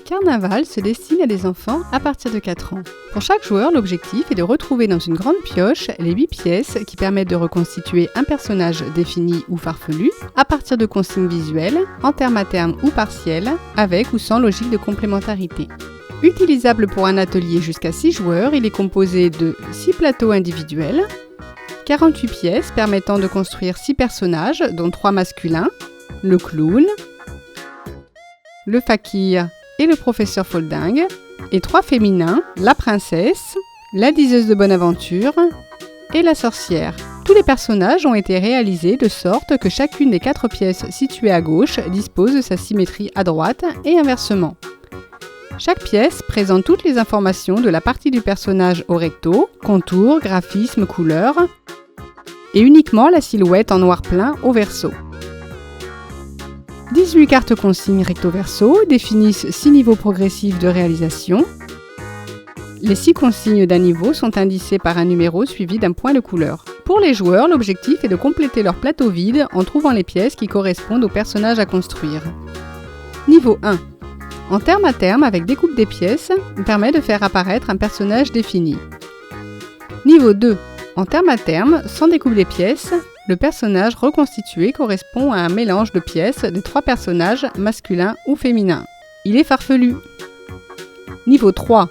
Carnaval se destine à des enfants à partir de 4 ans. Pour chaque joueur, l'objectif est de retrouver dans une grande pioche les 8 pièces qui permettent de reconstituer un personnage défini ou farfelu à partir de consignes visuelles, en termes à terme ou partiels, avec ou sans logique de complémentarité. Utilisable pour un atelier jusqu'à 6 joueurs, il est composé de 6 plateaux individuels, 48 pièces permettant de construire 6 personnages, dont 3 masculins, le clown, le fakir et le professeur Folding, et 3 féminins, la princesse, la diseuse de bonne aventure et la sorcière. Tous les personnages ont été réalisés de sorte que chacune des 4 pièces situées à gauche dispose de sa symétrie à droite et inversement. Chaque pièce présente toutes les informations de la partie du personnage au recto, contour, graphisme, couleur, et uniquement la silhouette en noir plein au verso. 18 cartes consignes recto-verso définissent 6 niveaux progressifs de réalisation. Les 6 consignes d'un niveau sont indicées par un numéro suivi d'un point de couleur. Pour les joueurs, l'objectif est de compléter leur plateau vide en trouvant les pièces qui correspondent aux personnages à construire. Niveau 1. En terme à terme avec découpe des pièces, permet de faire apparaître un personnage défini. Niveau 2. En terme à terme, sans découpe des pièces, le personnage reconstitué correspond à un mélange de pièces des 3 personnages masculins ou féminins. Il est farfelu. Niveau 3.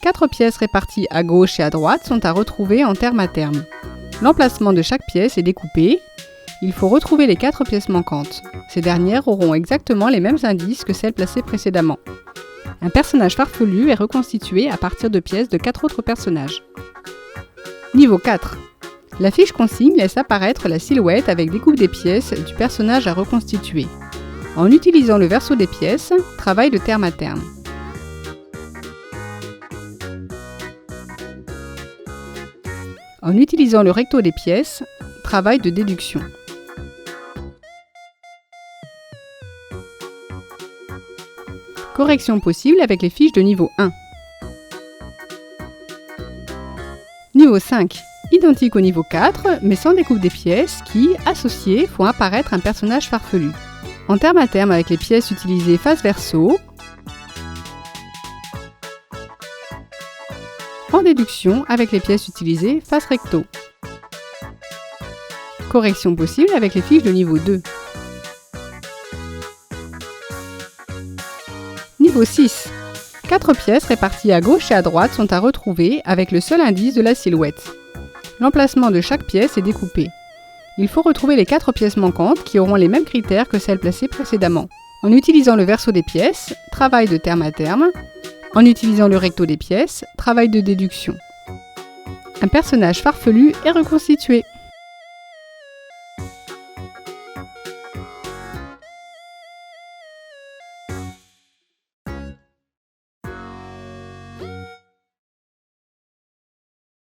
4 pièces réparties à gauche et à droite sont à retrouver en terme à terme. L'emplacement de chaque pièce est découpé. Il faut retrouver les 4 pièces manquantes. Ces dernières auront exactement les mêmes indices que celles placées précédemment. Un personnage farfelu est reconstitué à partir de pièces de 4 autres personnages. Niveau 4. La fiche consigne laisse apparaître la silhouette avec découpe des pièces du personnage à reconstituer. En utilisant le verso des pièces, travail de terme à terme. En utilisant le recto des pièces, travail de déduction. Correction possible avec les fiches de niveau 1. Niveau 5. Identique au niveau 4, mais sans découpe des pièces qui, associées, font apparaître un personnage farfelu. En terme à terme avec les pièces utilisées face verso. En déduction avec les pièces utilisées face recto. Correction possible avec les fiches de niveau 2. Niveau 6. 4 pièces réparties à gauche et à droite sont à retrouver avec le seul indice de la silhouette. L'emplacement de chaque pièce est découpé. Il faut retrouver les 4 pièces manquantes qui auront les mêmes critères que celles placées précédemment. En utilisant le verso des pièces, travail de terme à terme. En utilisant le recto des pièces, travail de déduction. Un personnage farfelu est reconstitué.